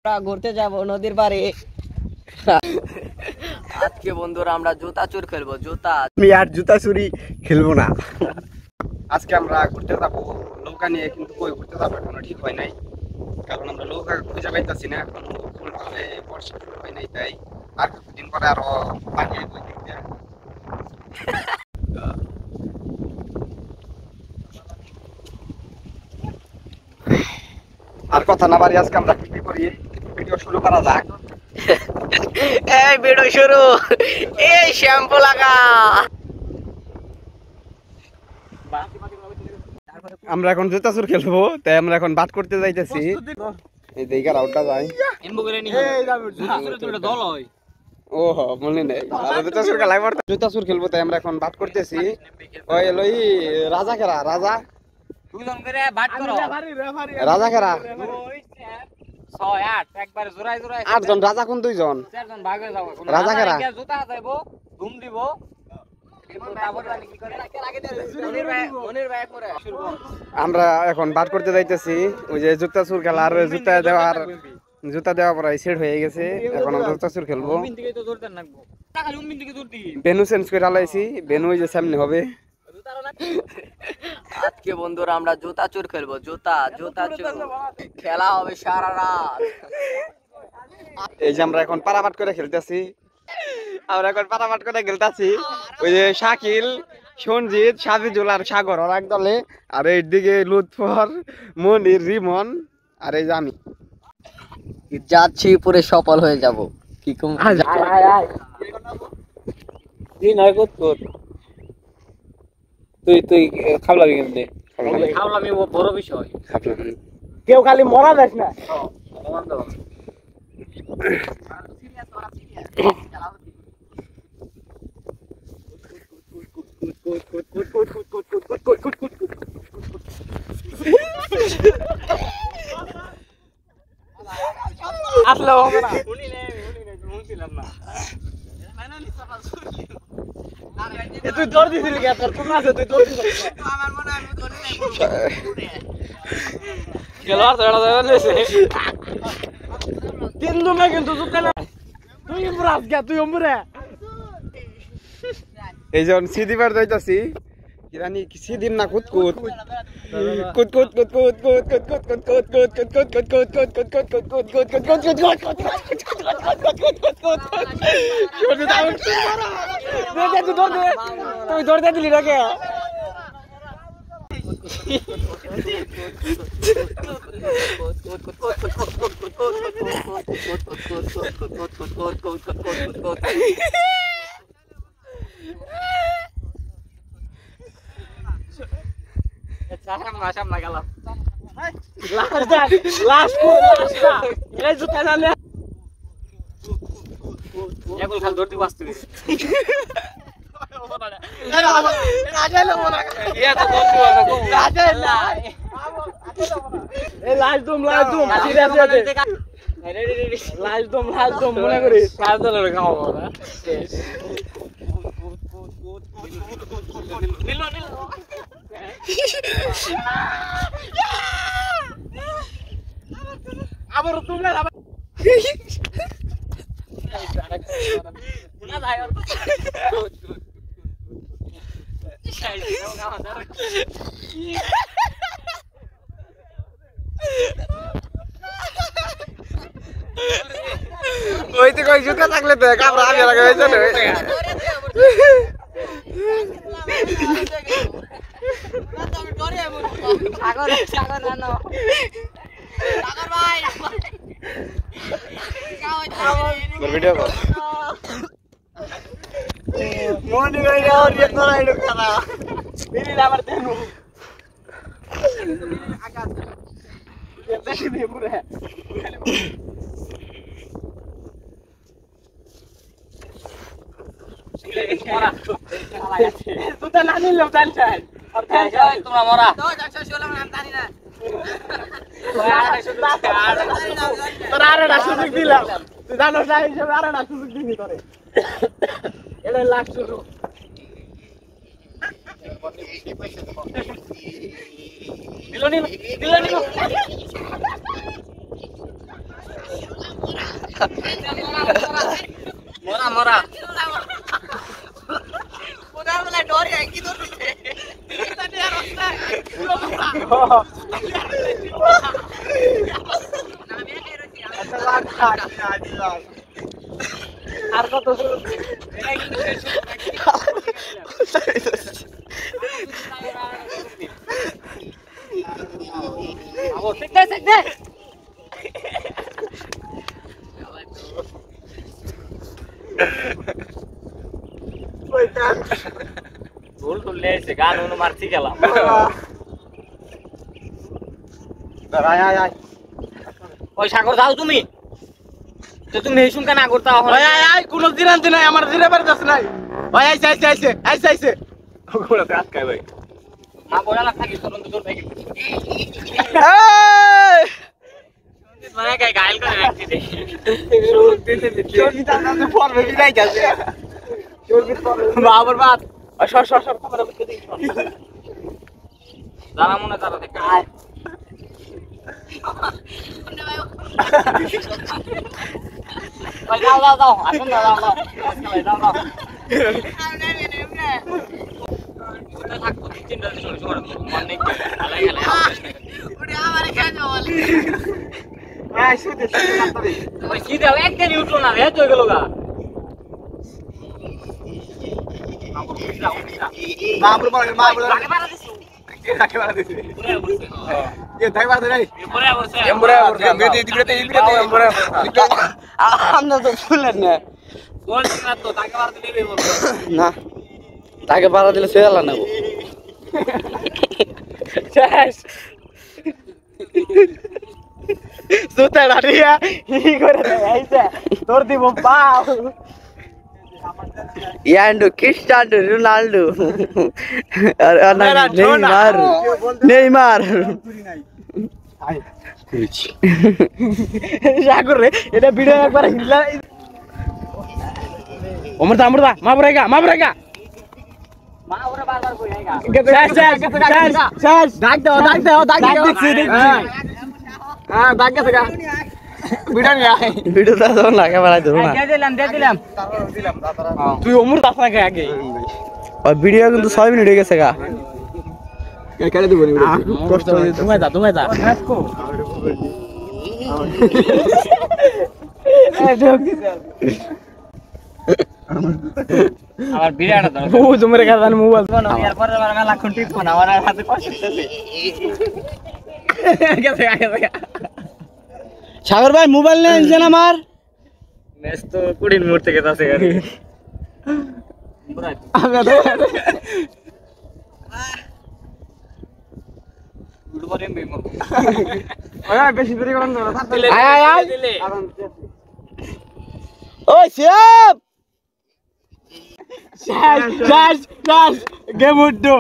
আমরা ঘুরতে যাব নদীর পাড়ে। আজকে বন্ধুরা আমরা জুতা চুর খেলবো। আমি আর জুতা চুরি খেলবো না। আজকে আমরা ঘুরতে যাবো নৌকা নিয়ে, কিন্তু কই ঘুরতে যাবো এখনো ঠিক হয় নাই, কারণ আমরা নৌকা খুঁজে পাইতেছি না এখন। বর্ষা শুরু হয় নাই, তাই আর কিছুদিন পরে আরো পানি আসবে দিক দিয়ে। আর কথা না বাড়ি আজকে আমরা কি করি, ভিডিও শুরু করা যাক। এই ভিডিও শুরু, এই শ্যাম্পু লাগা। আমরা এখন জুতা চুর খেলবো, তাই আমরা এখন বাট করতে যাইতেছি। এই দিকে রাউটটা যাই। ওহ মনে নেই, জুতা চুর খেলাই পড়তে জুতা চুর খেলবো, তাই আমরা এখন বাট করতেছি। ওই লই রাজা খেরা, রাজা দুজন করে বাট করো। রাজা খেরা 6 8 একবারে জোড়ায় জোড়ায় 8 জন, রাজা কোন 2 জন? 4 জন ভাগ হয়ে যাবো। রাজা খেরা জুতা যাইবো, ধুম দিব। আমরা এখন বাট করতে যাইতেছি। ওই যে জুতা চুর খেলার জুতা দেওয়া পরে সেট হয়ে গেছে, এখন আমরা জুতা চুর খেলবো। বেনু চেঞ্জ করে আলাইছি, বেনু ওই যে সামনে হবে। আজকে বন্ধুরা আমরা জুতা চুর খেলবো। জুতা চুর খেলা হবে সারা রাত। এই যে আমরা এখন পারাবাট করে খেলতেছি। ওই যে শাকিল, সঞ্জিত, সাজিদুল আর সাগর ওরা এক দলে, আর এইদিকে লুৎফর, মনির, রিমন, আর এই যে আমি যাচ্ছি, পুরো সফল হয়ে যাব। কি কম তুই খাবলাবি কেমনে? খাবলামি বড় বিষয়, কেউ খালি মরা যাস না। আসলে হবে না, তুই দৌড় দিছিলি কে? তোর কোন আছে? তুই দৌড় দিছিস? আমার মনে হয় আমি দৌড়ি নাই। খেলোয়াড় ছাড়া যাবে না কিন্তু না, কিন্তু জুতা না। তুই ইমরাজ কে? তুই ওমরে এই জন সিদিবার যাইতাছি। কিরানি সিদিন না কুতকুত কুতকুত কুতকুত কুতকুত কুতকুত কুতকুত কুতকুত কুতকুত কুতকুত কুতকুত কুতকুত তুই দৌড়তে দিলি না কে? সামনা গেলাম। মনে করি আবার তোমরা ওই তো কই জুতা থাকলে তো কাপড় আগে লাগা হয়েছে না। সাগর সাগর নানো সাগর ভাই ভিডিও কর মনি ভাই আর ये तो রাইড করা দিদি আবার দেনু আকাশ দেখি দে পুরো তুই তো না নিলেও টেনশন আর টেনশন তোমরা মরা তো 116 নাম জানি না তোরা আরেকটা সুযোগ দিলাম, তুই জানো না হিসেবে আরেকটা সুযোগ দিবি তোরে। এটা লাখ শুরু দিল মরা মরা ওরা বলে ডরে কি ধরছে এটা নিয়ে রাস্তা আর কত ভুল করলে গান অনু মারছি গেলাম ওই সাগর যাও তুমি তো তুমি এই শুনকা না করতে ভাই আই কোন দিন আনতে নাই আমার জিরে বাড়ি যাচ্ছে নাই ভাই আইছে ওগুলো কাজ খায় ভাই না বড় লাগ থাকি তোর তোর ভাই মানে কাই গাইল করে রাখছি দে চোর বিতা না পড়বে বিলাই গেছে চোর বিত পড়বে বাবার বাত সর ক্যামেরা বুঝতে দিই জানা মনে তারা দেখে ওই যাও আসুন না যাও ওটা থাকবো তিনটা দিন সময় মন নেই আলাই গেলে ওরে আমারে কেন বলি শুতে না তবে ওই সিধা একদিন উঠলো না রে তুই গেল গা মাবুর আগে বাড়া দিছি রাখে বাড়া দিছে এ থাই বাড়া নাই এরপরে বলছে এমবরা মেতে দিবতে এমবরা আমরা তো ফুলেন না গোল না তো তাকে বাড়া দিলে বলবো না তাকে বাড়া দিলে সে আলা নেব শেষ সুতে দাঁড়িয়ে ই করে আইছে তোর দিব পাও Yando Cristiano Ronaldo Neymar সাগর রে এটা ভিডিও একবার হিলা অমরদা মা বরেগা মা ওরে বারবার কই আইগা শেষ ডাক দাও দেখছি হ্যাঁ ডাক গেছে গা ভিডিও নিয়ে আয় video ta don la camera ধরো না দিয়ে দিলাম তুই অমর দাস না আগে আর ভিডিও কিন্তু 6 মিনিট হয়ে গেছে গা কেন দেব কষ্ট তুমি যা আমার বিরাট দাও ও তোমার কাছে মোবাইল ফোন আর পরের বার মেলা কোন টিপ ফোন আমার হাতে কষ্ট হচ্ছে গেছে সাগর ভাই মোবাইল নিয়ে আনছেন আমার ম্যাচ তো 20 মিনিট থেকে আছে গাড়ি গুড মর্নিং মেমো বেশি দেরি করেন না আয় ওই শিয়াব শেষ গেম উঠো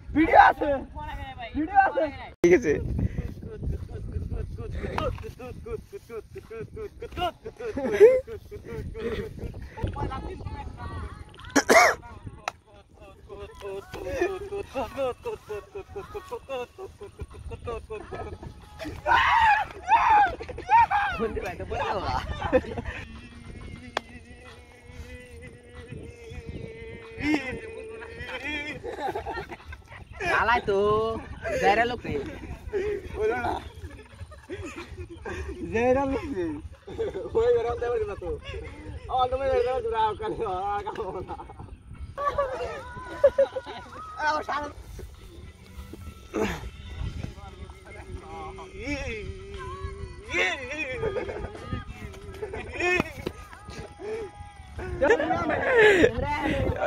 ভিডিও আছে ঠিক আছে আলাই তো যাইরা লোক রে বলো না জেরা লুসি ওই বেরা দেব না তো তুমি বেরা দেব না কাল কাম না আরে শালা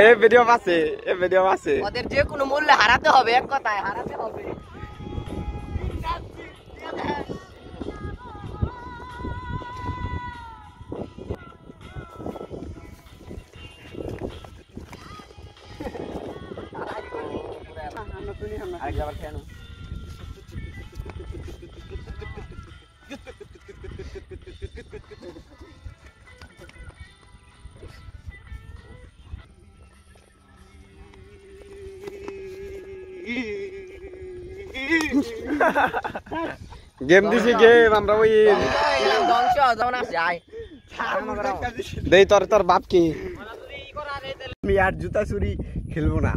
এই ভিডিও আছে ওদের যে কোনো মূল্যে হারাতে হবে এক কথায় হারাতে হবে আবার খেয়ে নাও। গেম দিছি গেম আমরা ওই এলাম ধ্বংস যখন আসছে আয় দেই তোর তোর বাপ কি মানে যদি ই করা রে তাহলে আমি আর জুতা চুরি খেলবো না